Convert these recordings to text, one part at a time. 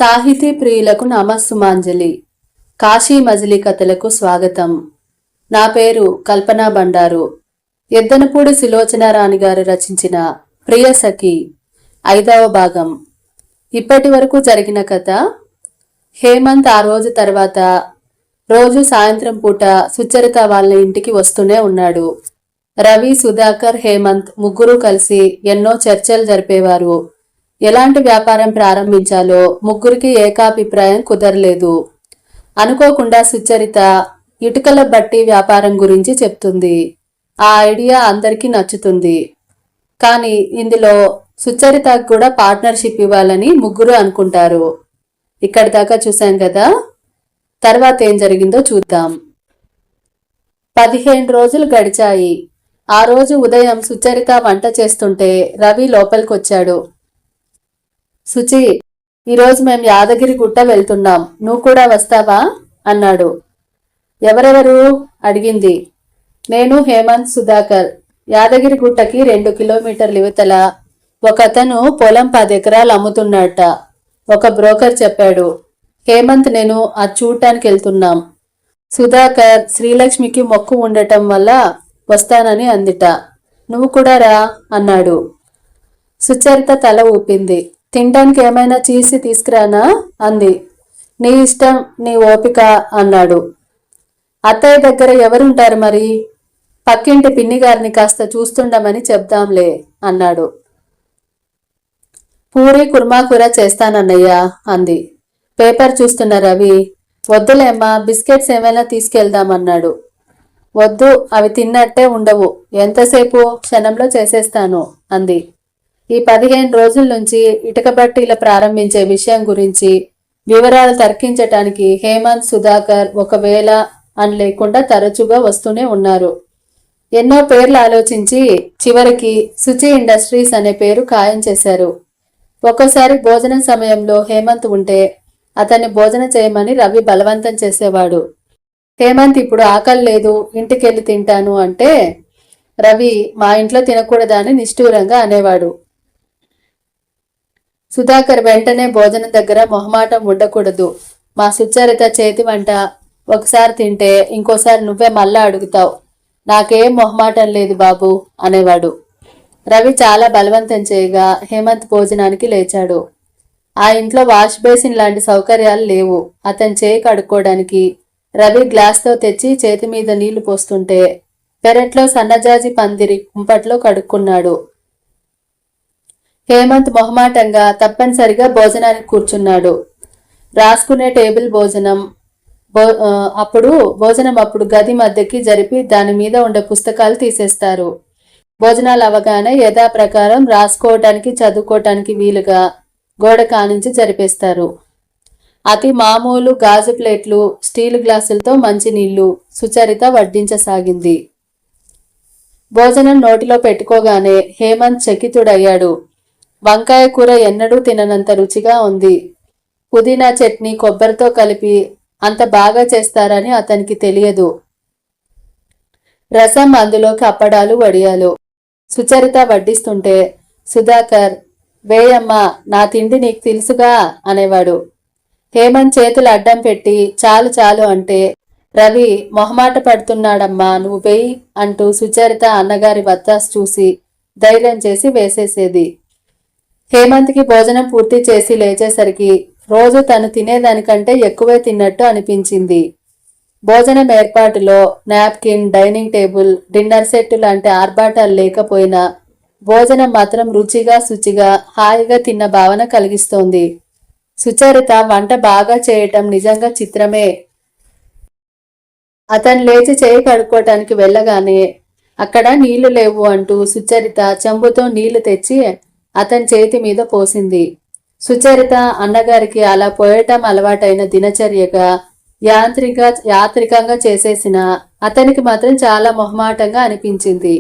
సాహితీ ప్రియులకు నమస్సుమాంజలి. కాశీ మజిలీ కథలకు స్వాగతం. నా పేరు కల్పనా బండారు. ఎద్దనపూడి సులోచనారాణి గారు రచించిన ప్రియ సఖి 5వ భాగం. ఇప్పటి వరకు జరిగిన కథ. హేమంత్ ఆ రోజు తర్వాత రోజు సాయంత్రం పూట సుచరిత వాళ్ళ ఇంటికి వస్తూనే ఉన్నాడు. రవి, సుధాకర్, హేమంత్ ముగ్గురు కలిసి ఎన్నో చర్చలు జరిపేవారు. ఎలాంటి వ్యాపారం ప్రారంభించాలో ముగ్గురికి ఏకాభిప్రాయం కుదరలేదు. అనుకోకుండా సుచరిత ఇటుకల బట్టి వ్యాపారం గురించి చెప్తుంది. ఆ ఐడియా అందరికీ నచ్చుతుంది. కానీ ఇందులో సుచరితకు కూడా పార్ట్నర్షిప్ ఇవ్వాలని ముగ్గురు అనుకుంటారు. ఇక్కడి దాకా చూసాం కదా, తర్వాత ఏం జరిగిందో చూద్దాం. 15 రోజులు గడిచాయి. ఆ రోజు ఉదయం సుచరిత వంట చేస్తుంటే రవి లోపలికొచ్చాడు. సుచి, ఈరోజు మేం యాదగిరి గుట్ట వెళ్తున్నాం, నువ్వు కూడా వస్తావా అన్నాడు. ఎవరెవరు అడిగింది. నేను, హేమంత్, సుధాకర్. యాదగిరి గుట్టకి 2 కిలోమీటర్ల యువతల ఒకతను పొలం 10 ఎకరాలు అమ్ముతున్నట్ట ఒక బ్రోకర్ చెప్పాడు. హేమంత్, నేను అది చూడటానికి వెళ్తున్నాం. సుధాకర్ శ్రీలక్ష్మికి మొక్కు ఉండటం వల్ల వస్తానని అందిట. నువ్వు కూడా రా అన్నాడు. సుచరిత తల ఊపింది. తినడానికి ఏమైనా చీసి తీసుకురానా అంది. నీ ఇష్టం, నీ ఓపిక అన్నాడు. అత్తయ్య దగ్గర ఎవరుంటారు మరి? పక్కింటి పిన్ని గారిని కాస్త చూస్తుండమని చెప్దాంలే అన్నాడు. పూరి కుర్మా కూర చేస్తానన్నయ్యా అంది. పేపర్ చూస్తున్న రవి, వద్దులేమ్మా, బిస్కెట్స్ ఏమైనా తీసుకెళ్దామన్నాడు. వద్దు, అవి తిన్నట్టే ఉండవు, ఎంతసేపు, క్షణంలో చేసేస్తాను అంది. ఈ 15 రోజుల నుంచి ఇటుక బట్టీల ప్రారంభించే విషయం గురించి వివరాలు తర్కించటానికి హేమంత్, సుధాకర్ ఒకవేళ అని లేకుండా తరచుగా వస్తూనే ఉన్నారు. ఎన్నో పేర్లు ఆలోచించి చివరికి శుచి ఇండస్ట్రీస్ అనే పేరు ఖాయం చేశారు. ఒక్కోసారి భోజనం సమయంలో హేమంత్ ఉంటే అతన్ని భోజనం చేయమని రవి బలవంతం చేసేవాడు. హేమంత్ ఇప్పుడు ఆకలి లేదు, ఇంటికెళ్ళి తింటాను అంటే రవి మా ఇంట్లో తినకూడదా అని నిష్ఠూరంగా అనేవాడు. సుధాకర్ వెంటనే భోజనం దగ్గర మొహమాటం ఉండకూడదు, మా సుచరిత చేతి వంట ఒకసారి తింటే ఇంకోసారి నువ్వే మళ్ళా అడుగుతావు, నాకేం మొహమాటం లేదు బాబు అనేవాడు. రవి చాలా బలవంతం చేయగా హేమంత్ భోజనానికి లేచాడు. ఆ ఇంట్లో వాష్ బేసిన్ లాంటి సౌకర్యాలు లేవు. అతని చేయి కడుక్కోవడానికి రవి గ్లాస్తో తెచ్చి చేతి మీద నీళ్లు పోస్తుంటే పెరట్లో సన్నజాజి పందిరి కుంపట్లో కడుక్కున్నాడు. హేమంత్ మొహమాటంగా తప్పనిసరిగా భోజనానికి కూర్చున్నాడు. రాసుకునే టేబుల్ అప్పుడు గది మధ్యకి జరిపి దాని మీద ఉండే పుస్తకాలు తీసేస్తారు. భోజనాలు అవగానే యథాప్రకారం రాసుకోవటానికి, చదువుకోవటానికి వీలుగా గోడ కానించి జరిపేస్తారు. అతి మామూలు గాజు ప్లేట్లు, స్టీలు గ్లాసులతో మంచినీళ్లు సుచరిత వడ్డించసాగింది. భోజనం నోటిలో పెట్టుకోగానే హేమంత్ చకితుడయ్యాడు. వంకాయ కూర ఎన్నడూ తిననంత రుచిగా ఉంది. పుదీనా చట్నీ కొబ్బరితో కలిపి అంత బాగా చేస్తారని అతనికి తెలియదు. రసం, అందులోకి అప్పడాలు, వడియాలు. సుచరిత వడ్డిస్తుంటే సుధాకర్, వేయమ్మా, నా తిండి నీకు తెలుసుగా అనేవాడు. హేమంత్ చేతులు అడ్డం పెట్టి చాలు చాలు అంటే రవి మొహమాట పడుతున్నాడమ్మా, నువ్వు వేయి అంటూ సుచరిత అన్నగారి వత్తాసు చూసి ధైర్యం చేసి వేసేసేది. హేమంత్కి భోజనం పూర్తి చేసి లేచేసరికి రోజు తను తినేదానికంటే ఎక్కువే తిన్నట్టు అనిపించింది. భోజనం ఏర్పాటులో napkin, dining table, dinner set లాంటి ఆర్భాటాలు లేకపోయినా భోజనం మాత్రం రుచిగా, శుచిగా, హాయిగా తిన్న భావన కలిగిస్తోంది. సుచరిత వంట బాగా చేయటం నిజంగా చిత్రమే. అతను లేచి చేయి కడుక్కోవటానికి వెళ్ళగానే అక్కడ నీళ్లు లేవు అంటూ సుచరిత చెంబుతో నీళ్లు తెచ్చి అతని చేతి మీద పోసింది. సుచరిత అన్నగారికి అలా పోయటం అలవాటైన దినచర్యగా యాత్రికంగా చేసేసిన అతనికి మాత్రం చాలా మొహమాటంగా అనిపించింది.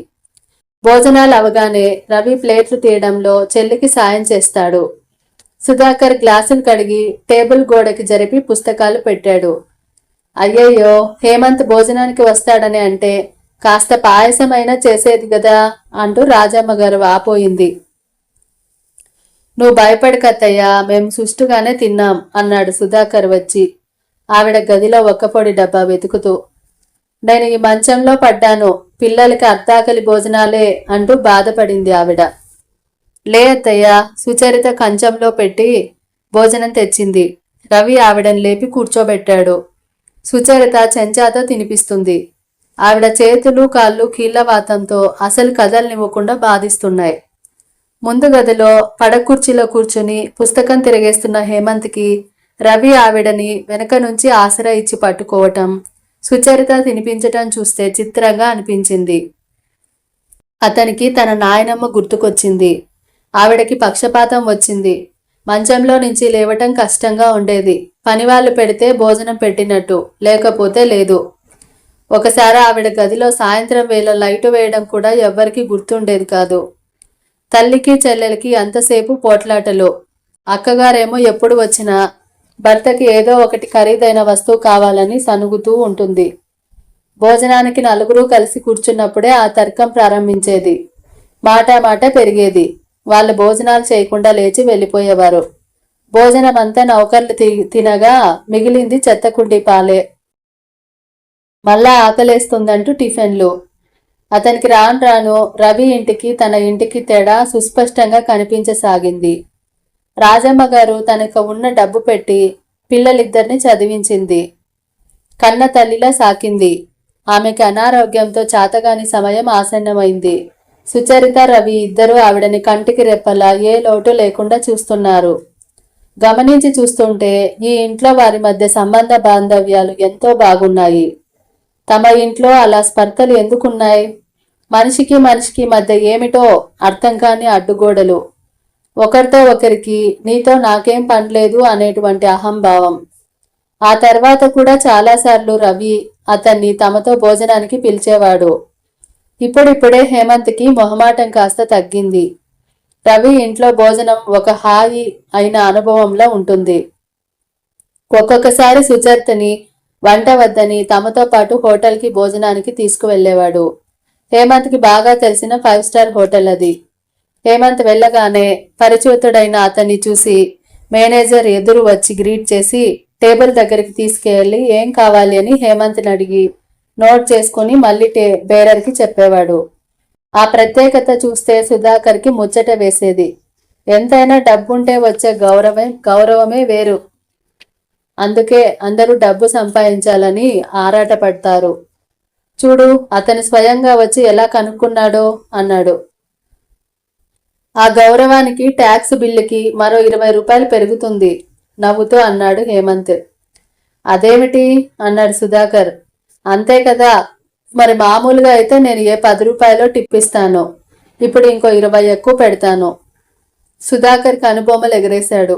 భోజనాలు అవగానే రవి ప్లేట్లు తీయడంలో చెల్లికి సాయం చేస్తాడు. సుధాకర్ గ్లాసులు కడిగి టేబుల్ గోడకి జరిపి పుస్తకాలు పెట్టాడు. అయ్యయ్యో, హేమంత్ భోజనానికి వస్తాడని అంటే కాస్త పాయసమైనా చేసేది కదా అంటూ రాజమ్మ గారు వాపోయింది. నువ్వు భయపడకత్తయ్యా, మేము సుష్టుగానే తిన్నాం అన్నాడు సుధాకర్ వచ్చి ఆవిడ గదిలో ఒక్కపొడి డబ్బా వెతుకుతూ. నేను ఈ మంచంలో పడ్డాను, పిల్లలకి అర్ధాకలి భోజనాలే అంటూ బాధపడింది ఆవిడ. లే అత్తయ్యా, సుచరిత కంచంలో పెట్టి భోజనం తెచ్చింది. రవి ఆవిడని లేపి కూర్చోబెట్టాడు. సుచరిత చెంచాతో తినిపిస్తుంది. ఆవిడ చేతులు కాళ్ళు కీళ్లవాతంతో అసలు కదలనివ్వకుండా బాధిస్తున్నాయి. ముందు గదిలో పడకుర్చీలో కూర్చుని పుస్తకం తిరగేస్తున్న హేమంత్కి రవి ఆవిడని వెనక నుంచి ఆసరా ఇచ్చి పట్టుకోవటం, సుచరిత తినిపించటం చూస్తే చిత్రంగా అనిపించింది. అతనికి తన నాయనమ్మ గుర్తుకొచ్చింది. ఆవిడకి పక్షపాతం వచ్చింది. మంచంలో నుంచి లేవటం కష్టంగా ఉండేది. పనివాళ్లు పెడితే భోజనం పెట్టినట్టు, లేకపోతే లేదు. ఒకసారి ఆవిడ గదిలో సాయంత్రం వేళ లైటు వేయడం కూడా ఎవ్వరికీ గుర్తుండేది కాదు. తల్లికి చెల్లెలకి అంతసేపు పోట్లాటలు. అక్కగారేమో ఎప్పుడు వచ్చినా భర్తకి ఏదో ఒకటి ఖరీదైన వస్తువు కావాలని సనుగుతూ ఉంటుంది. భోజనానికి నలుగురు కలిసి కూర్చున్నప్పుడే ఆ తర్కం ప్రారంభించేది. మాట పెరిగేది. వాళ్ళు భోజనాలు చేయకుండా లేచి వెళ్ళిపోయేవారు. భోజనం అంతా నౌకర్లు తినగా మిగిలింది చెత్తకుండి పాలే. మళ్ళా ఆకలేస్తుందంటూ టిఫిన్లు. అతనికి రాను రాను రవి ఇంటికి తన ఇంటికి తేడా సుస్పష్టంగా కనిపించసాగింది. రాజమ్మ గారు తనకు ఉన్న డబ్బు పెట్టి పిల్లలిద్దరిని చదివించింది. కన్న తల్లిలా సాకింది. ఆమెకి అనారోగ్యంతో చాతగాని సమయం ఆసన్నమైంది. సుచరిత రవి ఇద్దరూ ఆవిడని కంటికి రెప్పలా ఏ లోటు లేకుండా చూస్తున్నారు. గమనించి చూస్తుంటే ఈ ఇంట్లో వారి మధ్య సంబంధ బాంధవ్యాలు ఎంతో బాగున్నాయి. తమ ఇంట్లో అలా స్పర్ధలు ఎందుకున్నాయి? మనిషికి మధ్య ఏమిటో అర్థం కాని అడ్డుగోడలు. ఒకరితో ఒకరికి నీతో నాకేం పనిలేదు అనేటువంటి అహంభావం. ఆ తర్వాత కూడా చాలాసార్లు రవి అతన్ని తమతో భోజనానికి పిలిచేవాడు. ఇప్పుడిప్పుడే హేమంత్కి మొహమాటం కాస్త తగ్గింది. రవి ఇంట్లో భోజనం ఒక హాయి అయిన అనుభవంలో ఉంటుంది. ఒక్కొక్కసారి సుచరితని వంట వద్దని తమతో పాటు హోటల్కి భోజనానికి తీసుకువెళ్లేవాడు. హేమంత్కి బాగా తెలిసిన 5 స్టార్ హోటల్ అది. హేమంత్ వెళ్ళగానే పరిచితుడైన అతన్ని చూసి మేనేజర్ ఎదురు వచ్చి గ్రీట్ చేసి టేబుల్ దగ్గరికి తీసుకెళ్లి ఏం కావాలి అని హేమంత్ని అడిగి నోట్ చేసుకుని మళ్ళీ బేరర్కి చెప్పేవాడు. ఆ ప్రత్యేకత చూస్తే సుధాకర్కి ముచ్చట వేసేది. ఎంతైనా డబ్బుంటే వచ్చే గౌరవమే వేరు. అందుకే అందరూ డబ్బు సంపాదించాలని ఆరాటపడతారు. చూడు, అతను స్వయంగా వచ్చి ఎలా కనుక్కున్నాడో అన్నాడు. ఆ గౌరవానికి ట్యాక్స్ బిల్లుకి మరో 20 రూపాయలు పెరుగుతుంది నవ్వుతూ అన్నాడు హేమంత్. అదేమిటి అన్నాడు సుధాకర్. అంతే కదా, మరి మామూలుగా అయితే నేను ఏ 10 రూపాయలో టిప్పిస్తాను, ఇప్పుడు ఇంకో 20 ఎక్కువ పెడతాను. సుధాకర్కి అనుబొమ్మలు ఎగరేశాడు.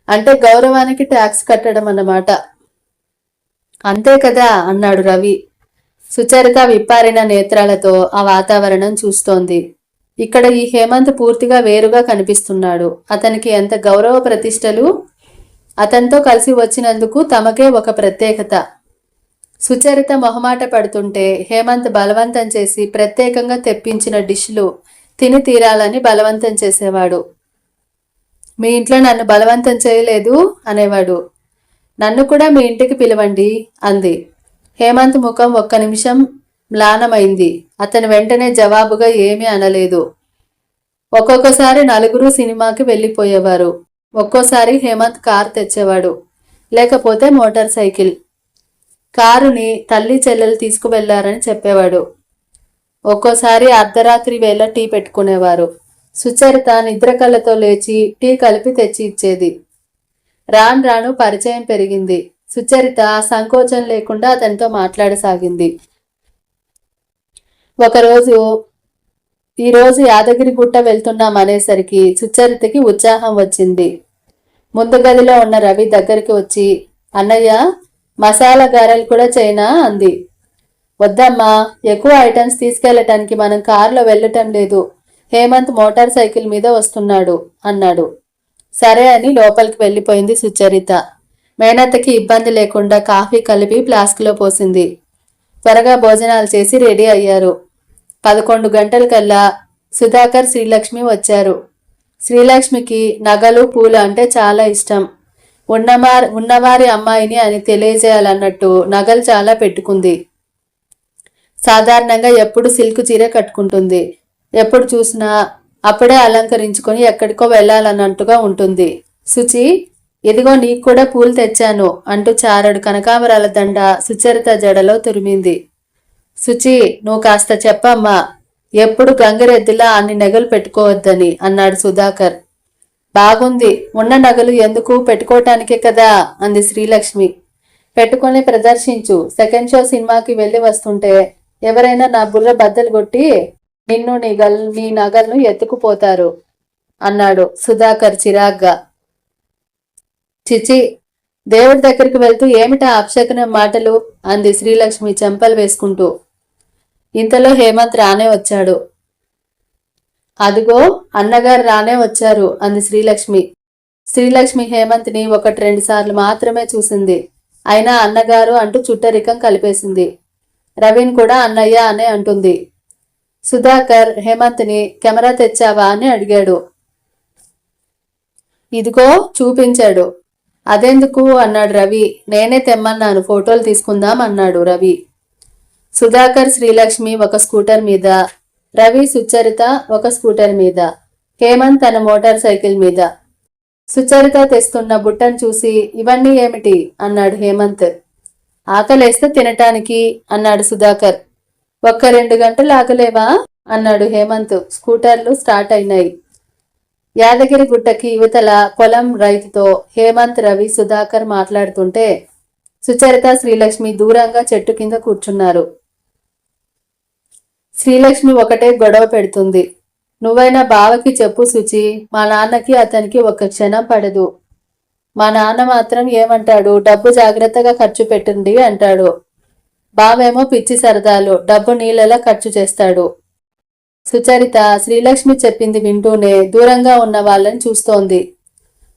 అంటే గౌరవానికి ట్యాక్స్ కట్టడం అన్నమాట. అంతే కదా అన్నాడు రవి. సుచరిత విప్పారిన నేత్రాలతో ఆ వాతావరణం చూస్తోంది. ఇక్కడ ఈ హేమంత్ పూర్తిగా వేరుగా కనిపిస్తున్నాడు. అతనికి ఎంత గౌరవ ప్రతిష్టలు. అతనితో కలిసి వచ్చినందుకు తమకే ఒక ప్రత్యేకత. సుచరిత మొహమాట పడుతుంటే హేమంత్ బలవంతం చేసి ప్రత్యేకంగా తెప్పించిన డిష్లు తిని తీరాలని బలవంతం చేసేవాడు. మీ ఇంట్లో నన్ను బలవంతం చేయలేదు అనేవాడు. నన్ను కూడా మీ ఇంటికి పిలవండి అంది. హేమంత్ ముఖం ఒక్క నిమిషం మ్లానమైంది. అతను వెంటనే జవాబుగా ఏమీ అనలేదు. ఒక్కొక్కసారి నలుగురు సినిమాకి వెళ్ళిపోయేవారు. ఒక్కోసారి హేమంత్ కారు తెచ్చేవాడు, లేకపోతే మోటార్ సైకిల్. కారుని తల్లి చెల్లెలు తీసుకువెళ్లారని చెప్పేవాడు. ఒక్కోసారి అర్ధరాత్రి వేళ టీ పెట్టుకునేవారు. సుచరిత నిద్ర కళ్ళతో లేచి టీ కలిపి తెచ్చి ఇచ్చేది. రాను రాను పరిచయం పెరిగింది. సుచరిత సంకోచం లేకుండా అతనితో మాట్లాడసాగింది. ఒకరోజు ఈరోజు యాదగిరిగుట్ట వెళ్తున్నాం అనేసరికి సుచరితకి ఉత్సాహం వచ్చింది. ముందు గదిలో ఉన్న రవి దగ్గరికి వచ్చి, అన్నయ్య మసాలా గారెలు కూడా చేయనా అంది. వద్దమ్మా, ఎక్కువ ఐటమ్స్ తీసుకెళ్లటానికి మనం కారులో వెళ్ళటం లేదు. హేమంత్ మోటార్ సైకిల్ మీద వస్తున్నాడు అన్నాడు. సరే అని లోపలికి వెళ్ళిపోయింది సుచరిత. మేనత్తకి ఇబ్బంది లేకుండా కాఫీ కలిపి ఫ్లాస్క్లో పోసింది. త్వరగా భోజనాలు చేసి రెడీ అయ్యారు. 11 గంటలకల్లా సుధాకర్ శ్రీలక్ష్మి వచ్చారు. శ్రీలక్ష్మికి నగలు పూలు అంటే చాలా ఇష్టం. ఉన్నవారి అమ్మాయిని అని తెలియజేయాలన్నట్టు నగలు చాలా పెట్టుకుంది. సాధారణంగా ఎప్పుడు సిల్క్ చీర కట్టుకుంటుంది. ఎప్పుడు చూసినా అప్పుడే అలంకరించుకొని ఎక్కడికో వెళ్ళాలన్నట్టుగా ఉంటుంది. శుచి, ఇదిగో నీకు కూడా పూలు తెచ్చాను అంటూ చారడు కనకాంబరాల దండ సుచరిత జడలో తురిమింది. శుచి, నువ్వు కాస్త చెప్పమ్మా, ఎప్పుడు గంగిరెద్దులా అన్ని నగలు పెట్టుకోవద్దని అన్నాడు సుధాకర్. బాగుంది, ఉన్న నగలు ఎందుకు, పెట్టుకోవటానికే కదా అంది శ్రీలక్ష్మి. పెట్టుకొని ప్రదర్శించు. సెకండ్ షో సినిమాకి వెళ్ళి వస్తుంటే ఎవరైనా నా బుర్ర బద్దలు కొట్టి నిన్ను నీ నగలను ఎత్తుకుపోతారు అన్నాడు సుధాకర్ చిరాగ్గా. చిచి, దేవుడి దగ్గరికి వెళ్తూ ఏమిటా అపశకునం మాటలు అంది శ్రీలక్ష్మి చెంపలు వేసుకుంటూ. ఇంతలో హేమంత్ రానే వచ్చాడు. అదిగో అన్నగారు రానే వచ్చారు అంది శ్రీలక్ష్మి. శ్రీలక్ష్మి హేమంత్ని 1-2 సార్లు మాత్రమే చూసింది. అయినా అన్నగారు అంటూ చుట్టరికం కలిపేసింది. రవిని కూడా అన్నయ్య అనే అంటుంది. సుధాకర్ హేమంత్ని కెమెరా తెచ్చావా అని అడిగాడు. ఇదిగో చూపించాడు. అదెందుకు అన్నాడు రవి. నేనే తెమ్మన్నాను, ఫోటోలు తీసుకుందాం అన్నాడు రవి. సుధాకర్ శ్రీలక్ష్మి ఒక స్కూటర్ మీద, రవి సుచరిత ఒక స్కూటర్ మీద, హేమంత్ తన మోటార్ సైకిల్ మీద. సుచరిత తెస్తున్న బుట్టను చూసి ఇవన్నీ ఏమిటి అన్నాడు హేమంత్. ఆకలేస్తే తినటానికి అన్నాడు సుధాకర్. 1-2 గంటలు ఆకలేవా అన్నాడు హేమంత్. స్కూటర్లు స్టార్ట్ అయినాయి. యాదగిరి గుట్టకి యువతల పొలం రైతుతో హేమంత్, రవి, సుధాకర్ మాట్లాడుతుంటే సుచరిత శ్రీలక్ష్మి దూరంగా చెట్టు కింద కూర్చున్నారు. శ్రీలక్ష్మి ఒకటే గొడవ పెడుతుంది. నువ్వైనా బావకి చెప్పు శుచి, మా నాన్నకి అతనికి 1 క్షణం పడదు. మా నాన్న మాత్రం ఏమంటాడు, డబ్బు జాగ్రత్తగా ఖర్చు పెట్టండి అంటాడు. బావేమో పిచ్చి సరదాలు, డబ్బు నీళ్ళలా ఖర్చు చేస్తాడు. సుచరిత శ్రీలక్ష్మి చెప్పింది వింటూనే దూరంగా ఉన్న వాళ్ళని చూస్తోంది.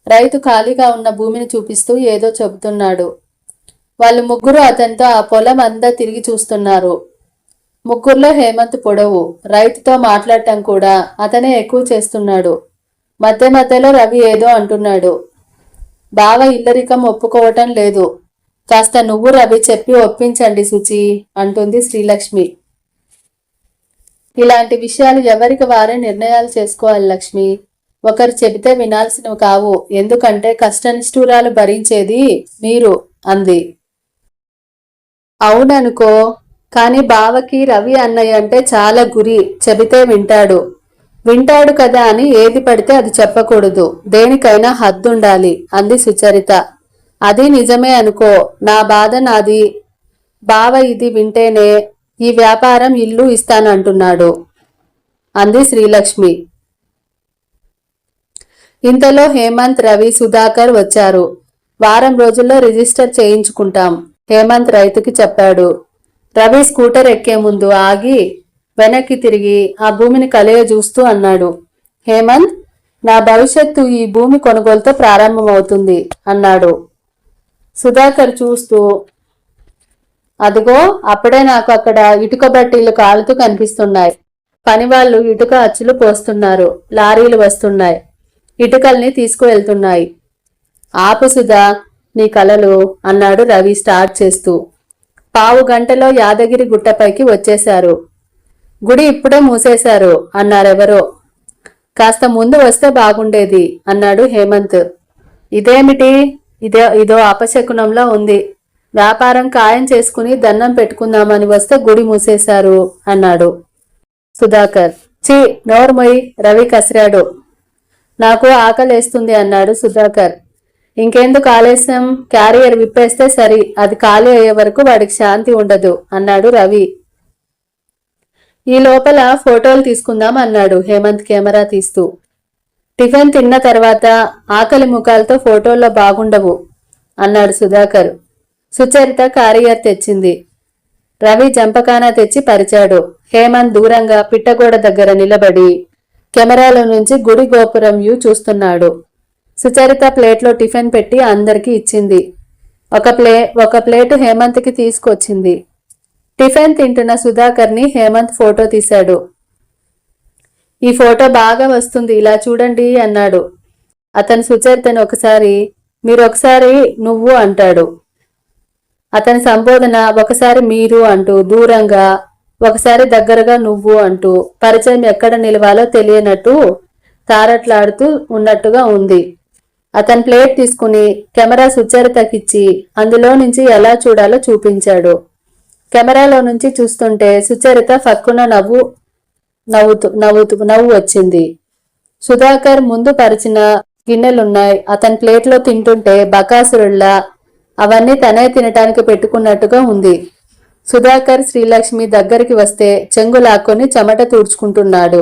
రైతు ఖాళీగా ఉన్న భూమిని చూపిస్తూ ఏదో చెబుతున్నాడు. వాళ్ళు ముగ్గురు అతనితో ఆ పొలం అంతా తిరిగి చూస్తున్నారు. ముగ్గురులో హేమంత్ పొడవు. రైతుతో మాట్లాడటం కూడా అతనే ఎక్కువ చేస్తున్నాడు. మధ్య మధ్యలో రవి ఏదో అంటున్నాడు. బావ ఇల్లరికం ఒప్పుకోవటం లేదు. కాస్త నువ్వు రవి చెప్పి ఒప్పించండి శుచి అంటుంది శ్రీలక్ష్మి. ఇలాంటి విషయాలు ఎవరికి వారే నిర్ణయాలు చేసుకోవాలి లక్ష్మి. ఒకరు చెబితే వినాల్సినవి కావు. ఎందుకంటే కష్టనిష్ఠూరాలు భరించేది మీరు అంది. అవుననుకో, కానీ బావకి రవి అన్నయ్య అంటే చాలా గురి. చెబితే వింటాడు కదా అని ఏది పడితే అది చెప్పకూడదు. దేనికైనా హద్దుండాలి అంది సుచరిత. అది నిజమే అనుకో, నా బాధ నాది. బావ ఇది వింటేనే ఈ వ్యాపారం ఇల్లు ఇస్తానంటున్నాడు అంది శ్రీలక్ష్మి. ఇంతలో హేమంత్, రవి, సుధాకర్ వచ్చారు. వారం రోజుల్లో రిజిస్టర్ చేయించుకుంటాం హేమంత్ రైతుకి చెప్పాడు. రవి స్కూటర్ ఎక్కే ముందు ఆగి వెనక్కి తిరిగి ఆ భూమిని కలయ చూస్తూ అన్నాడు. హేమంత్, నా భవిష్యత్తు ఈ భూమి కొనుగోలుతో ప్రారంభమవుతుంది అన్నాడు. సుధాకర్ చూస్తూ, అదిగో అప్పుడే నాకు అక్కడ ఇటుక బట్టీలు కాలుతూ కనిపిస్తున్నాయి. పనివాళ్లు ఇటుక అచ్చులు పోస్తున్నారు. లారీలు వస్తున్నాయి, ఇటుకల్ని తీసుకువెళ్తున్నాయి. ఆపు సుధా నీ కలలు అన్నాడు రవి స్టార్ట్ చేస్తూ. 15 గంటలో యాదగిరి గుట్టపైకి వచ్చేశారు. గుడి ఇప్పుడే మూసేశారు అన్నారెవరో. కాస్త ముందు వస్తే బాగుండేది అన్నాడు హేమంత్. ఇదేమిటి, ఇదో అపశకునంలో ఉంది. వ్యాపారం ఖాయం చేసుకుని దండం పెట్టుకుందామని వస్తే గుడి మూసేశారు అన్నాడు సుధాకర్. ఛీ, నోర్మొయ్ రవి కసిరాడు. నాకు ఆకలేస్తుంది అన్నాడు సుధాకర్. ఇంకెందుకు ఆలస్యం, క్యారియర్ విప్పేస్తే సరి, అది ఖాళీ అయ్యే వరకు వాడికి శాంతి ఉండదు అన్నాడు రవి. ఈ లోపల ఫోటోలు తీసుకుందాం అన్నాడు హేమంత్ కెమెరా తీస్తూ. టిఫిన్ తిన్న తర్వాత ఆకలి ముఖాలతో ఫోటోల్లో బాగుండవు అన్నాడు సుధాకర్. సుచరిత క్యారియర్ తెచ్చింది. రవి జంపకానా తెచ్చి పరిచాడు. హేమంత్ దూరంగా పిట్టగోడ దగ్గర నిలబడి కెమెరాలో నుంచి గుడి గోపురం వ్యూ చూస్తున్నాడు. సుచరిత ప్లేట్లో టిఫిన్ పెట్టి అందరికీ ఇచ్చింది. ఒక ప్లేటు హేమంత్కి తీసుకొచ్చింది. టిఫిన్ తింటున్న సుధాకర్ని హేమంత్ ఫోటో తీశాడు. ఈ ఫోటో బాగా వస్తుంది, ఇలా చూడండి అన్నాడు. అతను సుచరితను ఒకసారి మీరు, ఒకసారి నువ్వు అంటాడు. అతని సంబోధన ఒకసారి మీరు అంటూ దూరంగా, ఒకసారి దగ్గరగా నువ్వు అంటూ, పరిచయం ఎక్కడ నిలవాలో తెలియనట్టు తారట్లాడుతూ ఉన్నట్టుగా ఉంది. అతను ప్లేట్ తీసుకుని కెమెరా సుచరితకిచ్చి అందులో నుంచి ఎలా చూడాలో చూపించాడు. కెమెరాలో నుంచి చూస్తుంటే సుచరిత ఫక్కున నవ్వు వచ్చింది. సుధాకర్ ముందు పరిచిన గిన్నెలున్నాయి. అతని ప్లేట్లో తింటుంటే బకాసురుల్లా అవన్నీ తనే తినటానికి పెట్టుకున్నట్టుగా ఉంది. సుధాకర్ శ్రీలక్ష్మి దగ్గరికి వస్తే చెంగు లాక్కొని చెమట తుడుచుకుంటున్నాడు.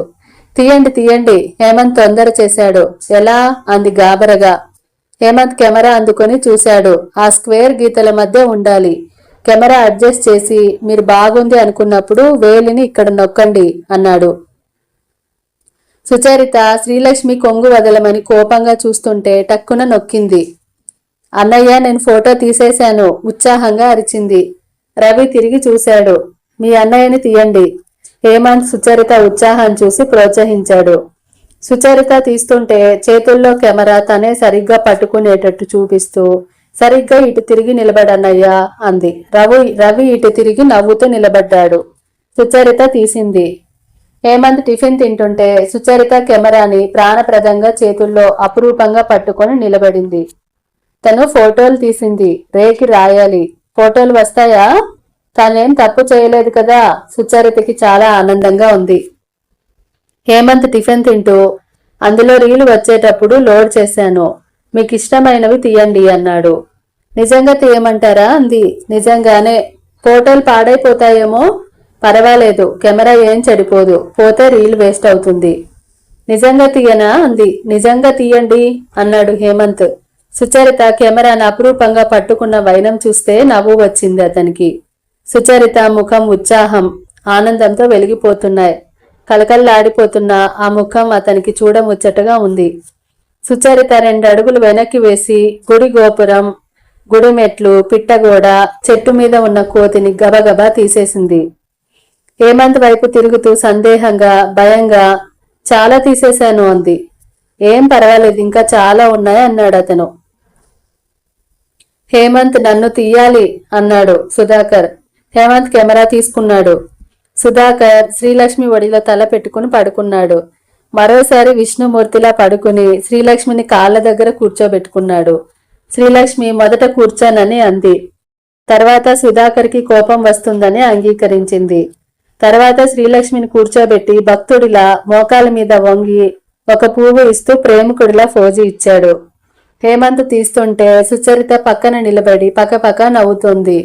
తీయండి తీయండి, హేమంత్ తొందర చేశాడు. ఎలా అంది గాబరగా. హేమంత్ కెమెరా అందుకొని చూశాడు. ఆ స్క్వేర్ గీతల మధ్య ఉండాలి. కెమెరా అడ్జస్ట్ చేసి మీరు బాగుంది అనుకున్నప్పుడు వేలిని ఇక్కడ నొక్కండి అన్నాడు. సుచరిత శ్రీలక్ష్మి కొంగు వదలమని కోపంగా చూస్తుంటే టక్కున నొక్కింది. అన్నయ్య, నేను ఫోటో తీసేశాను, ఉత్సాహంగా అరిచింది. రవి తిరిగి చూశాడు. మీ అన్నయ్యని తీయండి. హేమంత్ సుచరిత ఉత్సాహం చూసి ప్రోత్సహించాడు. సుచరిత తీస్తుంటే చేతుల్లో కెమెరా తనే సరిగ్గా పట్టుకునేటట్టు చూపిస్తూ, సరిగ్గా ఇటు తిరిగి నిలబడన్నయ్యా అంది. రవి ఇటు తిరిగి నవ్వుతూ నిలబడ్డాడు. సుచరిత తీసింది. హేమంత్ టిఫిన్ తింటుంటే సుచరిత కెమెరాని ప్రాణప్రదంగా చేతుల్లో అపురూపంగా పట్టుకొని నిలబడింది. తను ఫోటోలు తీసింది, రేకి రాయాలి. ఫోటోలు వస్తాయా? తనేం తప్పు చేయలేదు కదా. సుచరితకి చాలా ఆనందంగా ఉంది. హేమంత్ టిఫిన్ తింటూ, అందులో రీలు వచ్చేటప్పుడు లోడ్ చేశాను, మీకు ఇష్టమైనవి తీయండి అన్నాడు. నిజంగా తీయమంటారా అంది. నిజంగానే. ఫోటోలు పాడైపోతాయేమో. పర్వాలేదు, కెమెరా ఏం చెడిపోదు, పోతే రీల్ వేస్ట్ అవుతుంది. నిజంగా తీయనా అంది. నిజంగా తీయండి అన్నాడు హేమంత్. సుచరిత కెమెరాను అపురూపంగా పట్టుకున్న వైనం చూస్తే నవ్వు వచ్చింది అతనికి. సుచరిత ముఖం ఉత్సాహం, ఆనందంతో వెలిగిపోతున్నాయి. కలకల్లాడిపోతున్న ఆ ముఖం అతనికి చూడముచ్చటగా ఉంది. సుచరిత 2 అడుగులు వెనక్కి వేసి గుడి గోపురం, గుడి మెట్లు, పిట్టగోడ, చెట్టు మీద ఉన్న కోతిని గబగబా తీసేసింది. హేమంత్ వైపు తిరుగుతూ సందేహంగా, భయంగా, చాలా తీసేశాను అంది. ఏం పర్వాలేదు, ఇంకా చాలా ఉన్నాయి అన్నాడు అతను. హేమంత్ నన్ను తీయాలి అన్నాడు సుధాకర్. హేమంత్ కెమెరా తీసుకున్నాడు. సుధాకర్ శ్రీలక్ష్మి ఒడిలో తల పెట్టుకుని పడుకున్నాడు. మరోసారి విష్ణుమూర్తిలా పడుకుని శ్రీలక్ష్మిని కాళ్ళ దగ్గర కూర్చోబెట్టుకున్నాడు. శ్రీలక్ష్మి మొదట కూర్చోనని అంది. తర్వాత సుధాకర్కి కోపం వస్తుందని అంగీకరించింది. తర్వాత శ్రీలక్ష్మిని కూర్చోబెట్టి భక్తుడిలా మోకాల మీద వంగి ఒక పువ్వు ఇస్తూ ప్రేమికుడిలా ఫోజు ఇచ్చాడు. హేమంత్ తీస్తుంటే సుచరిత పక్కన నిలబడి పకపక నవ్వుతోంది.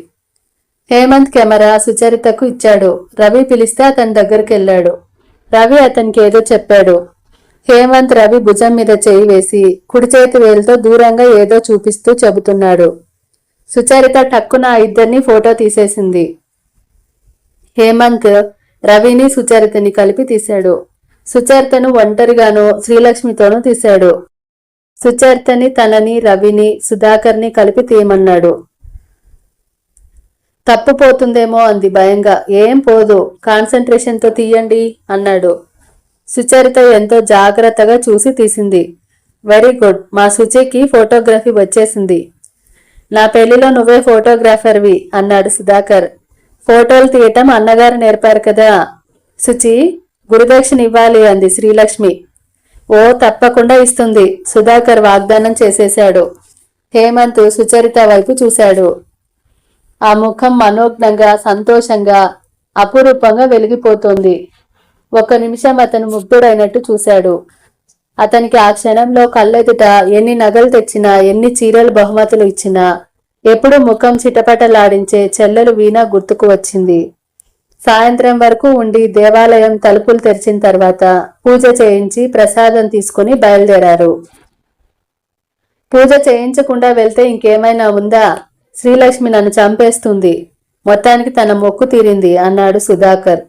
హేమంత్ కెమెరా సుచరితకు ఇచ్చాడు. రవి పిలిస్తే అతని దగ్గరికి వెళ్ళాడు. రవి అతనికి ఏదో చెప్పాడు. హేమంత్ రవి భుజం మీద చేయి వేసి కుడి చేతి వేలుతో దూరంగా ఏదో చూపిస్తూ చెబుతున్నాడు. సుచరిత టక్కున ఆ ఇద్దరిని ఫోటో తీసేసింది. హేమంత్ రవిని సుచరితని కలిపి తీశాడు. సుచరితను ఒంటరిగాను శ్రీలక్ష్మితోనూ తీశాడు. సుచరితని, తనని, రవిని, సుధాకర్ని కలిపి తీయమన్నాడు. తప్పుపోతుందేమో అంది భయంగా. ఏం పోదు, కాన్సంట్రేషన్తో తీయండి అన్నాడు. సుచరిత ఎంతో జాగ్రత్తగా చూసి తీసింది. వెరీ గుడ్, మా సుచికి ఫోటోగ్రఫీ వచ్చేసింది. నా పెళ్లిలో నువ్వే ఫోటోగ్రాఫర్వి అన్నాడు సుధాకర్. ఫోటోలు తీయటం అన్నగారు నేర్పారు కదా. సుచి, గురుదక్షిణ ఇవ్వాలి అంది శ్రీలక్ష్మి. ఓ, తప్పకుండా ఇస్తుంది, సుధాకర్ వాగ్దానం చేసేశాడు. హేమంత్ సుచరిత వైపు చూశాడు. ఆ ముఖం మనోజ్ఞంగా, సంతోషంగా, అపురూపంగా వెలిగిపోతోంది. 1 నిమిషం అతను ముగ్ధుడైనట్టు చూశాడు. అతనికి ఆ క్షణంలో కళ్ళెదుట ఎన్ని నగలు తెచ్చినా, ఎన్ని చీరలు బహుమతులు ఇచ్చినా, ఎప్పుడు ముఖం చిటపటలాడించే చెల్లెలు వీణ గుర్తుకు వచ్చింది. సాయంత్రం వరకు ఉండి దేవాలయం తలుపులు తెరిచిన తర్వాత పూజ చేయించి ప్రసాదం తీసుకుని బయలుదేరారు. పూజ చేయించకుండా వెళ్తే ఇంకేమైనా ఉందా? శ్రీలక్ష్మి నన్ను చంపేస్తుంది. మొత్తానికి తన మొక్కు తీరింది అన్నాడు సుధాకర్.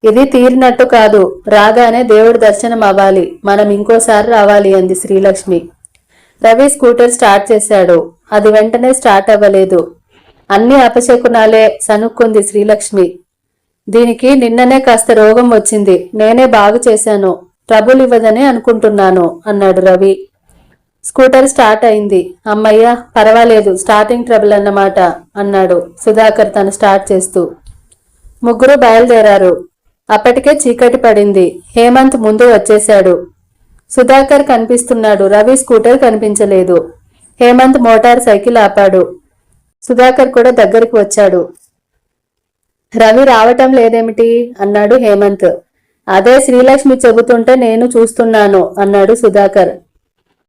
ఇది తీరినట్టు కాదు, రాగానే దేవుడి దర్శనం అవ్వాలి, మనం ఇంకోసారి రావాలి అంది శ్రీలక్ష్మి. రవి స్కూటర్ స్టార్ట్ చేశాడు. అది వెంటనే స్టార్ట్ అవ్వలేదు. అన్ని అపశకునాలే సనుక్కుంది శ్రీలక్ష్మి. దీనికి నిన్ననే కాస్త రోగం వచ్చింది, నేనే బాగు చేశాను, ట్రబుల్ ఇవ్వదని అనుకుంటున్నాను అన్నాడు రవి. స్కూటర్ స్టార్ట్ అయింది. అమ్మయ్య, పర్వాలేదు, స్టార్టింగ్ ట్రబుల్ అన్నమాట అన్నాడు సుధాకర్ తను స్టార్ట్ చేస్తూ. ముగ్గురు బయలుదేరారు. అప్పటికే చీకటి పడింది. హేమంత్ ముందు వచ్చేశాడు. సుధాకర్ కనిపిస్తున్నాడు, రవి స్కూటర్ కనిపించలేదు. హేమంత్ మోటార్ సైకిల్ ఆపాడు. సుధాకర్ కూడా దగ్గరికి వచ్చాడు. రవి రావటం లేదేమిటి అన్నాడు హేమంత్. అదే శ్రీలక్ష్మి చెబుతుంటే నేను చూస్తున్నాను అన్నాడు సుధాకర్.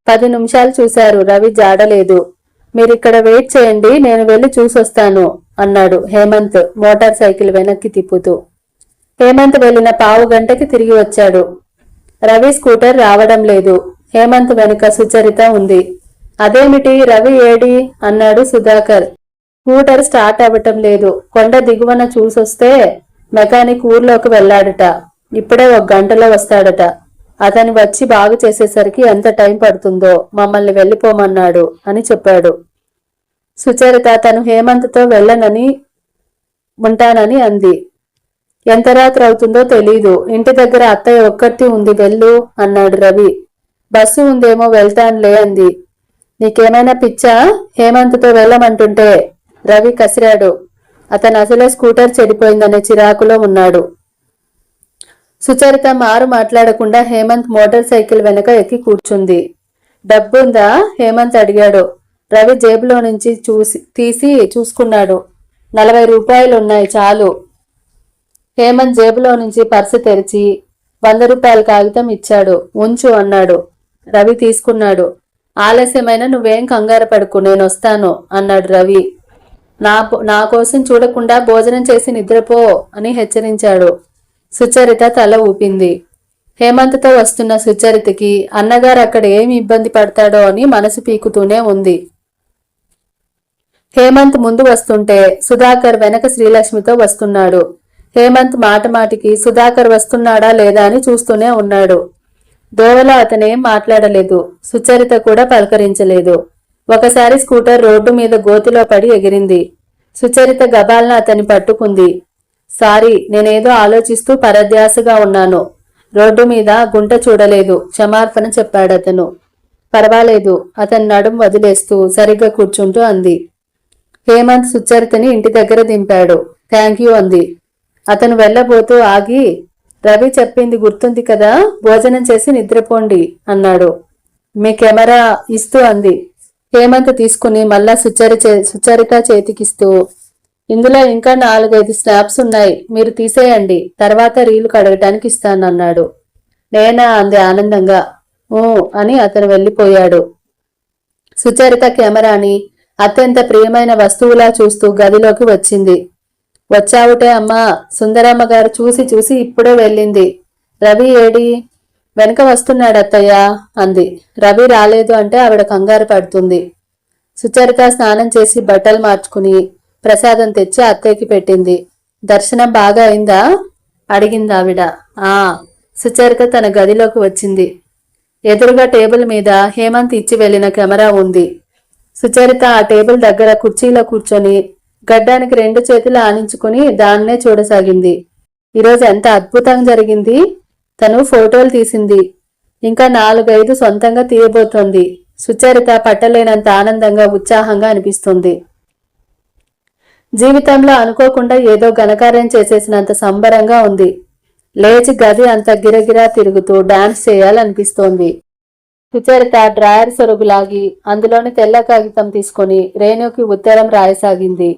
10 నిమిషాలు చూశారు, రవి జాడలేదు. మీరిక్కడ వెయిట్ చేయండి, నేను వెళ్ళి చూసొస్తాను అన్నాడు హేమంత్ మోటార్ సైకిల్ వెనక్కి తిప్పుతూ. హేమంత్ వెళ్ళిన పావు గంటకి తిరిగి వచ్చాడు. రవి స్కూటర్ రావడం లేదు. హేమంత్ వెనుక సుచరిత ఉంది. అదేమిటి, రవి ఏడి అన్నాడు సుధాకర్. స్కూటర్ స్టార్ట్ అవ్వటం లేదు. కొండ దిగువన చూసొస్తే మెకానిక్ ఊర్లోకి వెళ్లాడట. ఇప్పుడే 1 గంటలో వస్తాడట. అతని వచ్చి బాగు చేసేసరికి ఎంత టైం పడుతుందో, మమ్మల్ని వెళ్ళిపోమన్నాడు అని చెప్పాడు. సుచరిత తను హేమంత్తో వెళ్ళనని ఉంటానని అంది. ఎంత రాత్రి అవుతుందో తెలీదు. ఇంటి దగ్గర అత్తయ్య ఒక్కటి ఉంది, వెళ్ళు అన్నాడు రవి. బస్సు ఉందేమో, వెళ్తానులే అంది. నీకేమైనా పిచ్చా, హేమంత్తో వెళ్ళమంటుంటే? రవి కసిరాడు. అతను అసలే స్కూటర్ చెడిపోయిందనే చిరాకులో ఉన్నాడు. సుచరిత మారు మాట్లాడకుండా హేమంత్ మోటార్ సైకిల్ వెనక ఎక్కి కూర్చుంది. డబ్బుందా హేమంత్ అడిగాడు. రవి జేబులో నుంచి తీసి చూసుకున్నాడు. 40 రూపాయలున్నాయి, చాలు. హేమంత్ జేబులో నుంచి పర్సు తెరిచి 100 రూపాయల కాగితం ఇచ్చాడు. ఉంచు అన్నాడు. రవి తీసుకున్నాడు. ఆలస్యమైన నువ్వేం కంగారు పడుకు, నేనొస్తాను అన్నాడు రవి. నా కోసం చూడకుండా భోజనం చేసి నిద్రపో అని హెచ్చరించాడు. సుచరిత తల ఊపింది. హేమంత్తో వస్తున్న సుచరితకి అన్నగారు అక్కడ ఏమి ఇబ్బంది పడతాడో అని మనసు పీకుతూనే ఉంది. హేమంత్ ముందు వస్తుంటే సుధాకర్ వెనక శ్రీలక్ష్మితో వస్తున్నాడు. హేమంత్ మాటికి సుధాకర్ వస్తున్నాడా లేదా అని చూస్తూనే ఉన్నాడు. దోవలో అతనేం మాట్లాడలేదు. సుచరిత కూడా పలకరించలేదు. ఒకసారి స్కూటర్ రోడ్డు మీద గోతిలో పడి ఎగిరింది. సుచరిత గబాల్న అతన్ని పట్టుకుంది. సారీ, నేనేదో ఆలోచిస్తూ పరధ్యాసగా ఉన్నాను. రోడ్డు మీద గుంట చూడలేదు, క్షమార్పణ చెప్పాడతను. పర్వాలేదు, అతని నడుం వదిలేస్తూ సరిగ్గా కూర్చుంటూ అంది. హేమంత్ సుచరితని ఇంటి దగ్గర దింపాడు. థ్యాంక్ యూ అంది. అతను వెళ్లబోతూ ఆగి, రవి చెప్పింది గుర్తుంది కదా, భోజనం చేసి నిద్రపోండి అన్నాడు. మీ కెమెరా ఇస్తూ అంది. హేమంత్ తీసుకుని మళ్ళా సుచరిత చేతికిస్తూ, ఇందులో ఇంకా 4-5 స్నాప్స్ ఉన్నాయి, మీరు తీసేయండి, తర్వాత రీలు కడగటానికి ఇస్తానన్నాడు. నేనా అంది ఆనందంగా. ఊ అని అతను వెళ్ళిపోయాడు. సుచరిత కెమెరాని అత్యంత ప్రియమైన వస్తువులా చూస్తూ గదిలోకి వచ్చింది. వచ్చావుటే అమ్మా, సుందరమ్మ గారు చూసి ఇప్పుడే వెళ్ళింది. రవి ఏడి? వెనక వస్తున్నాడత్తయ్య అంది. రవి రాలేదు అంటే ఆవిడ కంగారు పడుతుంది. సుచరిత స్నానం చేసి బట్టలు మార్చుకుని ప్రసాదం తెచ్చి అత్తయ్యకి పెట్టింది. దర్శనం బాగా అయిందా అడిగింది ఆవిడ. ఆ. సుచరిత తన గదిలోకి వచ్చింది. ఎదురుగా టేబుల్ మీద హేమంత్ ఇచ్చి వెళ్లిన కెమెరా ఉంది. సుచరిత ఆ టేబుల్ దగ్గర కుర్చీలో కూర్చొని గడ్డానికి 2 చేతులు ఆనించుకుని దాన్నే చూడసాగింది. ఈరోజు ఎంత అద్భుతంగా జరిగింది. తను ఫోటోలు తీసింది. ఇంకా 4-5 సొంతంగా తీయబోతోంది. సుచరిత పట్టలేనంత ఆనందంగా, ఉత్సాహంగా అనిపిస్తుంది. జీవితంలో అనుకోకుండా ఏదో ఘనకార్యం చేసేసినంత సంబరంగా ఉంది. లేచి గది అంత గిరగిరా తిరుగుతూ డాన్స్ చేయాలనిపిస్తోంది. సుచరిత డ్రాయర్ సొరుగులాగి అందులోని తెల్ల కాగితం తీసుకుని రేణుకి ఉత్తరం రాయసాగింది.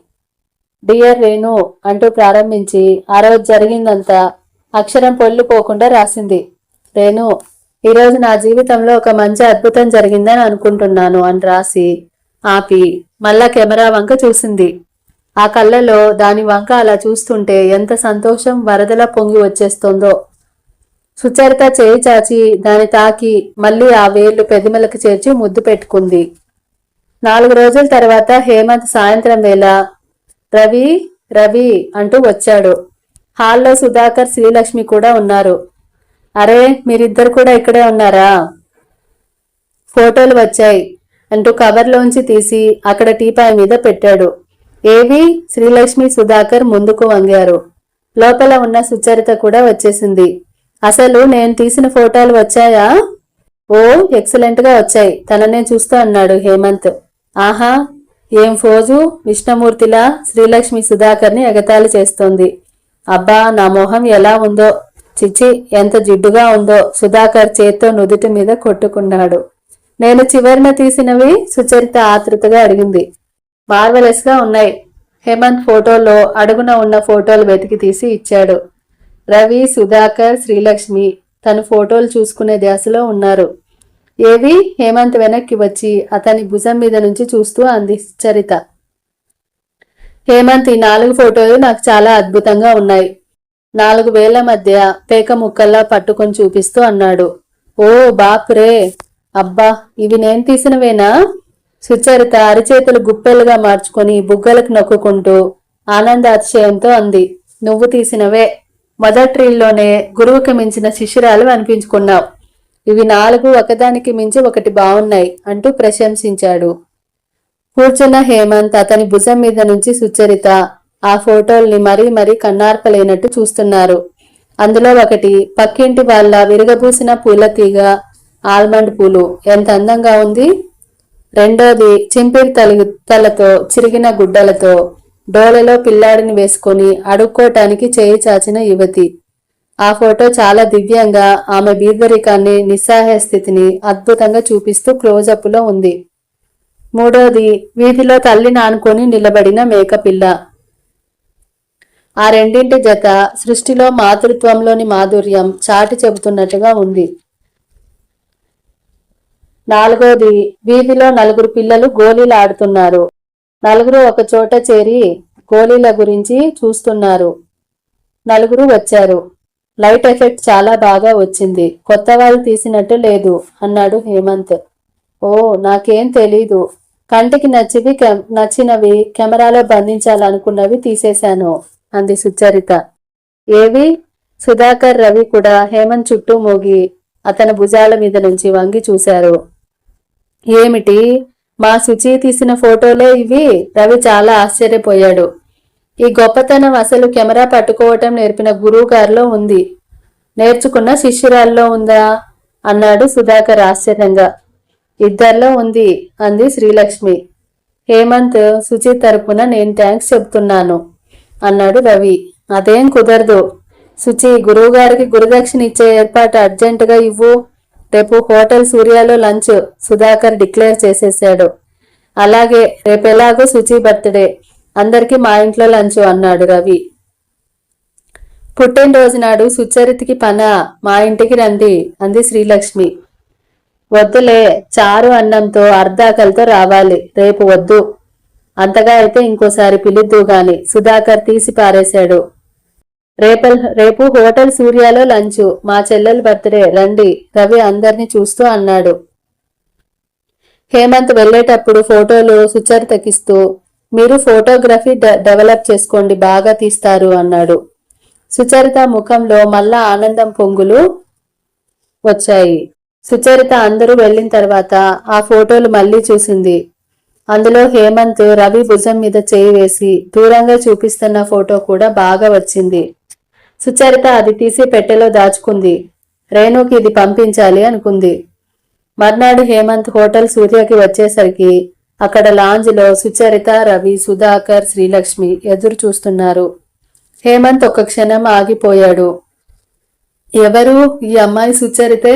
డియర్ రేణు అంటూ ప్రారంభించి ఆ రోజు జరిగిందంతా అక్షరం పొల్లిపోకుండా రాసింది. రేణు, ఈరోజు నా జీవితంలో ఒక మంచి అద్భుతం జరిగిందని అనుకుంటున్నాను అని రాసి ఆపి మళ్ళా కెమెరా వంక చూసింది. ఆ కళ్ళలో దాని వంక అలా చూస్తుంటే ఎంత సంతోషం వరదలా పొంగి వచ్చేస్తోందో. సుచరిత చేయి చాచి దాని తాకి మళ్ళీ ఆ వేళ్లు పెదిమలకు చేర్చి ముద్దు పెట్టుకుంది. 4 రోజుల తర్వాత హేమంత్ సాయంత్రం వేళ రవి రవి అంటూ వచ్చాడు. హాల్లో సుధాకర్, శ్రీలక్ష్మి కూడా ఉన్నారు. అరే, మీరిద్దరు కూడా ఇక్కడే ఉన్నారా? ఫోటోలు వచ్చాయి అంటూ కవర్లోంచి తీసి అక్కడ టీపాయ్ మీద పెట్టాడు. ఏవి? శ్రీలక్ష్మి, సుధాకర్ ముందుకు వంగారు. లోపల ఉన్న సుచరిత కూడా వచ్చేసింది. అసలు నేను తీసిన ఫోటోలు వచ్చాయా? ఓ, ఎక్సలెంట్ గా వచ్చాయి. తననే చూస్తూ అన్నాడు హేమంత్. ఆహా, ఏం ఫోజు! విష్ణుమూర్తిలా శ్రీలక్ష్మి సుధాకర్ని ఎగతాళి చేస్తోంది. అబ్బా, నా మొహం ఎలా ఉందో! చిచి, ఎంత జిడ్డుగా ఉందో! సుధాకర్ చేత్తో నుదుటి మీద కొట్టుకున్నాడు. నేను చివరిన తీసినవి? సుచరిత ఆతృతగా అడిగింది. మార్వెలస్ గా ఉన్నాయి. హేమంత్ ఫోటోలో అడుగున ఉన్న ఫోటోలు వెతికి తీసి ఇచ్చాడు. రవి, సుధాకర్, శ్రీలక్ష్మి తను ఫోటోలు చూసుకునే ధ్యాసలో ఉన్నారు. ఏవి? హేమంత్ వెనక్కి వచ్చి అతని భుజం మీద నుంచి చూస్తూ అంది చరిత. హేమంత్, ఈ 4 ఫోటోలు నాకు చాలా అద్భుతంగా ఉన్నాయి. 4 వేళ్ల మధ్య పేక ముక్కల్లా పట్టుకొని చూపిస్తూ అన్నాడు. ఓ బాప్ రే! అబ్బా, ఇవి నేను తీసినవేనా? సుచరిత అరిచేతులు గుప్పెలుగా మార్చుకొని బుగ్గలకు నొక్కుంటూ ఆనందాతిశయంతో అంది. నువ్వు తీసినవే. మొదటి రీల్లోనే గురువుకి మించిన శిష్యురాలు అనిపించుకున్నావు. ఇవి 4 ఒకదానికి మించి ఒకటి బాగున్నాయి అంటూ ప్రశంసించాడు. కూర్చున్న హేమంత్ అతని భుజం మీద నుంచి సుచరిత ఆ ఫోటోల్ని మరీ కన్నార్పలేనట్టు చూస్తున్నారు. అందులో ఒకటి పక్కింటి వాళ్ళ విరగబూసిన పూల తీగ, ఆల్మండ్ పూలు ఎంత అందంగా ఉంది. రెండోది చింపిరి తలతో చిరిగిన గుడ్డలతో డోలలో పిల్లాడిని వేసుకొని అడుక్కోటానికి చేయి చాచిన యువతి. ఆ ఫోటో చాలా దివ్యంగా ఆమె బీదరికాన్ని, నిస్సహాయ స్థితిని అద్భుతంగా చూపిస్తూ క్లోజప్లో ఉంది. మూడోది వీధిలో తల్లిని ఆనుకొని నిలబడిన మేకపిల్ల. ఆ రెండింటి జత సృష్టిలో మాతృత్వంలోని మాధుర్యం చాటి చెబుతున్నట్టుగా ఉంది. నాలుగోది వీధిలో 4 పిల్లలు గోళీలు ఆడుతున్నారు. 4 ఒక చోట చేరి గోళీల గురించి చూస్తున్నారు. 4 వచ్చారు. లైట్ ఎఫెక్ట్ చాలా బాగా వచ్చింది. కొత్త వాళ్ళు తీసినట్టు లేదు అన్నాడు హేమంత్. ఓ, నాకేం తెలీదు. కంటికి నచ్చినవి కెమెరాలో బంధించాలనుకున్నవి తీసేశాను అంది సుచరిత. ఏవి? సుధాకర్, రవి కూడా హేమంత్ చుట్టూ మోగి అతని భుజాల మీద నుంచి వంగి చూశారు. ఏమిటి, మా శుచి తీసిన ఫోటోలే ఇవి? రవి చాలా ఆశ్చర్యపోయాడు. ఈ గొప్పతనం అసలు కెమెరా పట్టుకోవటం నేర్పిన గురువు గారిలో ఉంది, నేర్చుకున్న శిష్యురాల్లో ఉందా అన్నాడు సుధాకర్ ఆశ్చర్యంగా. ఇద్దరిలో ఉంది అంది శ్రీలక్ష్మి. హేమంత్, శుచి తరపున నేను థ్యాంక్స్ చెప్తున్నాను అన్నాడు రవి. అదేం కుదరదు. శుచి, గురువుగారికి గురుదక్షిణ ఇచ్చే ఏర్పాటు అర్జెంటుగా ఇవ్వు. రేపు హోటల్ సూర్యాలో లంచ్ సుధాకర్ డిక్లేర్ చేసేశాడు. అలాగే, రేపెలాగో శుచి బర్త్డే, అందరికీ మా ఇంట్లో లంచ్ అన్నాడు రవి. పుట్టినరోజు నాడు సుచరితకి పనా? మా ఇంటికి రండి అంది శ్రీలక్ష్మి. వద్దులే, చారు అన్నంతో అర్ధాకలతో రావాలి. రేపు వద్దు. అంతగా అయితే ఇంకోసారి పిలుద్దు గాని సుధాకర్ తీసి పారేశాడు. రేపు హోటల్ సూర్యాలో లంచ్, మా చెల్లెలు బర్త్డే, రండి రవి అందరినీ చూస్తూ అన్నాడు. హేమంత్ వెళ్లేటప్పుడు ఫోటోలు సుచరితకిస్తూ, మీరు ఫోటోగ్రఫీ డెవలప్ చేసుకోండి, బాగా తీస్తారు అన్నాడు. సుచరిత ముఖంలో మళ్ళా ఆనందం పొంగులు వచ్చాయి. సుచరిత అందరూ వెళ్లిన తర్వాత ఆ ఫోటోలు మళ్లీ చూసింది. అందులో హేమంత్ రవి భుజం మీద చేయి వేసి దూరంగా చూపిస్తున్న ఫోటో కూడా బాగా వచ్చింది. సుచరిత అది తీసి పెట్టెలో దాచుకుంది. రేణుకి ఇది పంపించాలి అనుకుంది. మర్నాడు హేమంత్ హోటల్ సూర్యకి వచ్చేసరికి అక్కడ లాంజ్లో సుచరిత, రవి, సుధాకర్, శ్రీలక్ష్మి ఎదురు చూస్తున్నారు. హేమంత్ ఒక క్షణం ఆగిపోయాడు. ఎవరు ఈ అమ్మాయి? సుచరితే.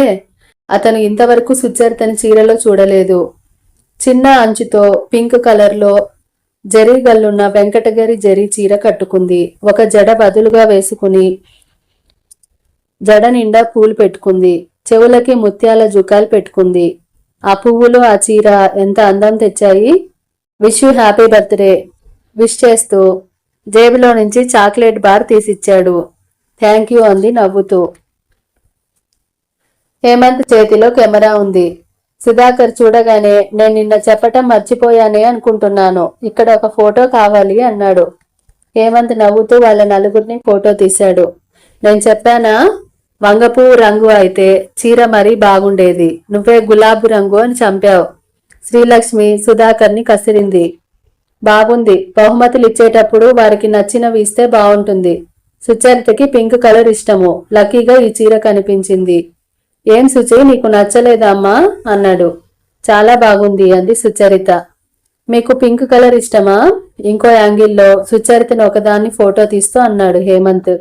అతను ఇంతవరకు సుచరితని చీరలో చూడలేదు. చిన్న అంచుతో పింక్ కలర్లో జరీ గల్లున్న వెంకటగిరి జరీ చీర కట్టుకుంది. ఒక జడ బదులుగా వేసుకుని జడ నిండా పూలు పెట్టుకుంది. చెవులకి ముత్యాల జుకాలు పెట్టుకుంది. ఆ పువ్వులు, ఆ చీర ఎంత అందం తెచ్చాయి. Wish you happy birthday wish చేస్తూ జేబులో నుంచి చాక్లెట్ బార్ తీసిచ్చాడు. థ్యాంక్ యూ అంది నవ్వుతూ. హేమంత్ చేతిలో కెమెరా ఉంది. సుధాకర్ చూడగానే, నేను నిన్న చెప్పటం మర్చిపోయానే అనుకుంటున్నాను, ఇక్కడ ఒక ఫోటో కావాలి అన్నాడు. హేమంత్ నవ్వుతూ వాళ్ళ 4 ఫోటో తీశాడు. నేను చెప్పానా, వంగపువ్వు రంగు అయితే చీర మరీ బాగుండేది, నువ్వే గులాబీ రంగు అని చంపావు. శ్రీలక్ష్మి సుధాకర్ని కసిరింది. బాగుంది, బహుమతులు ఇచ్చేటప్పుడు వారికి నచ్చినవి ఇస్తే బాగుంటుంది. సుచరితకి పింక్ కలర్ ఇష్టము. లక్కీగా ఈ చీర కనిపించింది. ఏం సుచి, నీకు నచ్చలేదా అమ్మా అన్నాడు. చాలా బాగుంది అంది సుచరిత. మీకు పింక్ కలర్ ఇష్టమా? ఇంకో యాంగిల్లో సుచరితను ఒకదాన్ని ఫోటో తీస్తూ అన్నాడు హేమంత్.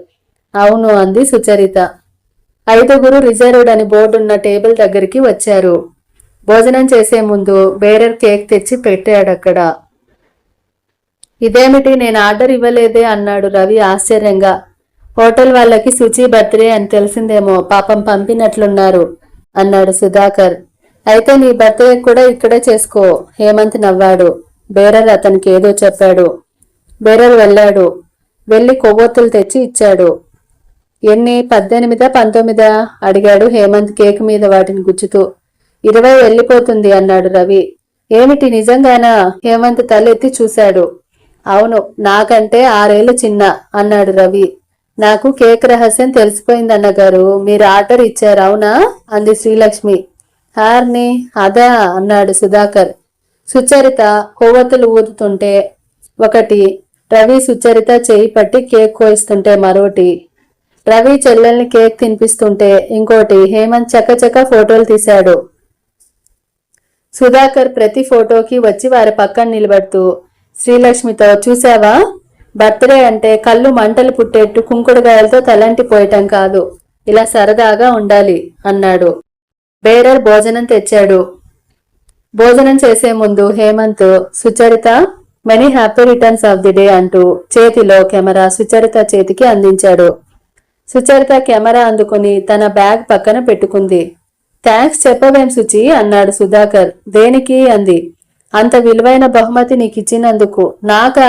అవును అంది సుచరిత. 5 రిజర్వ్డ్ అని బోర్డున్న టేబుల్ దగ్గరికి వచ్చారు. భోజనం చేసే ముందు బేరర్ కేక్ తెచ్చి పెట్టాడక్కడ. ఇదేమిటి, నేను ఆర్డర్ ఇవ్వలేదే అన్నాడు రవి ఆశ్చర్యంగా. హోటల్ వాళ్ళకి శుచి బర్త్డే అని తెలిసిందేమో, పాపం పంపినట్లున్నారు అన్నాడు సుధాకర్. అయితే నీ బర్త్డే కూడా ఇక్కడే చేసుకో హేమంత్ నవ్వాడు. బేరర్ అతనికి ఏదో చెప్పాడు. బేరర్ వెళ్ళాడు. వెళ్లి కొవ్వొత్తులు తెచ్చి ఇచ్చాడు. ఎన్ని, 18 19 అడిగాడు హేమంత్ కేక్ మీద వాటిని గుచ్చుతూ. 20 వెళ్ళిపోతుంది అన్నాడు రవి. ఏమిటి, నిజంగానా? హేమంత్ తలెత్తి చూశాడు. అవును, నాకంటే 6 ఏళ్లు చిన్న అన్నాడు రవి. నాకు కేక్ రహస్యం తెలిసిపోయిందన్నగారు, మీరు ఆర్డర్ ఇచ్చారు అవునా అంది శ్రీలక్ష్మి. హార్ని అదా అన్నాడు సుధాకర్. సుచరిత కొవ్వొత్తులు ఊదుతుంటే ఒకటి, రవి సుచరిత చేయి పట్టి కేక్ కోయిస్తుంటే మరోటి, రవి చెల్లెల్ని కేక్ తినిపిస్తుంటే ఇంకోటి. హేమంత్ చకచక ఫోటోలు తీశాడు. సుధాకర్ ప్రతి ఫోటోకి వచ్చి వారి పక్కన నిలబడుతూ శ్రీలక్ష్మితో, చూశావా, బర్త్డే అంటే కళ్ళు మంటలు పుట్టేట్టు కుంకుడుగాయలతో తలంటిపోయటం కాదు, ఇలా సరదాగా ఉండాలి అన్నాడు. బేరర్ భోజనం తెచ్చాడు. భోజనం చేసే ముందు Hemanth, Sucharitha many happy returns of the day అంటూ చేతిలో కెమెరా సుచరిత చేతికి అందించాడు. సుచరిత కెమెరా అందుకుని తన బ్యాగ్ పక్కన పెట్టుకుంది. థ్యాంక్స్ చెప్పవేం సుచి అన్నాడు సుధాకర్. దేనికి అంది. అంత విలువైన బహుమతి నీకిచ్చినందుకు. నాకా?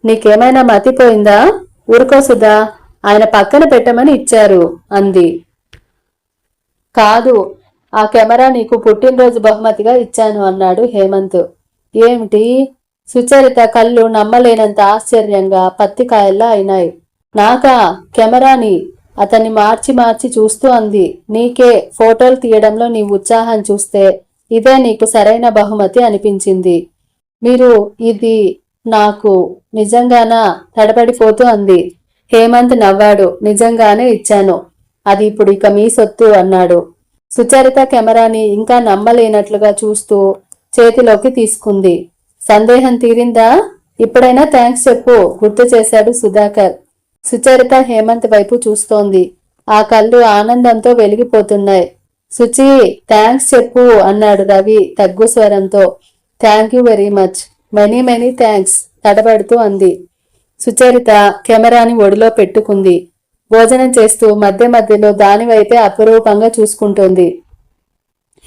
నీకేమైనా మతిపోయిందా? ఊరుకో సుధా, ఆయన పక్కన పెట్టమని ఇచ్చారు అంది. కాదు, ఆ కెమెరా నీకు పుట్టినరోజు బహుమతిగా ఇచ్చాను అన్నాడు హేమంత్. ఏమిటి? సుచరిత కళ్ళు నమ్మలేనంత ఆశ్చర్యంగా పత్తికాయల్లా అయినాయి. నాకా? కెమెరాని అతన్ని మార్చి మార్చి చూస్తూ అంది. నీకే, ఫోటోలు తీయడంలో నీ ఉత్సాహం చూస్తే ఇదే నీకు సరైన బహుమతి అనిపించింది. మీరు ఇది నాకు నిజంగానా తడబడిపోతూ అంది. హేమంత్ నవ్వాడు. నిజంగానే ఇచ్చాను, అది ఇప్పుడు ఇక మీ సొత్తు అన్నాడు. సుచరిత కెమెరాని ఇంకా నమ్మలేనట్లుగా చూస్తూ చేతిలోకి తీసుకుంది. సందేహం తీరిందా? ఇప్పుడైనా థ్యాంక్స్ చెప్పు గుర్తు చేశాడు సుధాకర్. సుచరిత హేమంత్ వైపు చూస్తోంది. ఆ కళ్ళు ఆనందంతో వెలిగిపోతున్నాయి. సుచి, థ్యాంక్స్ చెప్పు అన్నాడు రవి తగ్గు స్వరంతో. Thank you very much, many many thanks తడబడుతూ అంది. సుచరిత కెమెరాని ఒడిలో పెట్టుకుంది. భోజనం చేస్తూ మధ్య మధ్యలో దానివైపే అపురూపంగా చూసుకుంటోంది.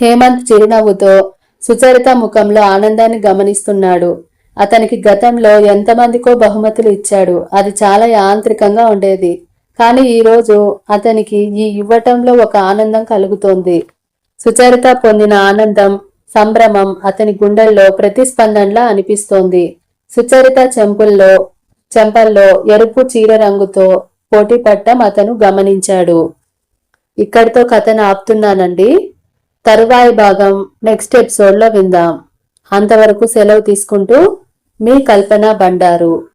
హేమంత్ చిరునవ్వుతో సుచరిత ముఖంలో ఆనందాన్ని గమనిస్తున్నాడు. అతనికి గతంలో ఎంతమందికో బహుమతులు ఇచ్చాడు. అది చాలా యాంత్రికంగా ఉండేది. కానీ ఈరోజు అతనికి ఈ ఇవ్వటంలో ఒక ఆనందం కలుగుతోంది. సుచరిత పొందిన ఆనందం, సంభ్రమం అతని గుండెల్లో ప్రతిస్పందనలా అనిపిస్తోంది. సుచరిత చెంపల్లో ఎరుపు చీర రంగుతో పోటీ పట్టం అతను గమనించాడు. ఇక్కడితో కథను ఆపుతున్నానండి. తరువాయి భాగం నెక్స్ట్ ఎపిసోడ్లో విందాం. అంతవరకు సెలవు తీసుకుంటూ మీ కల్పన బండారు.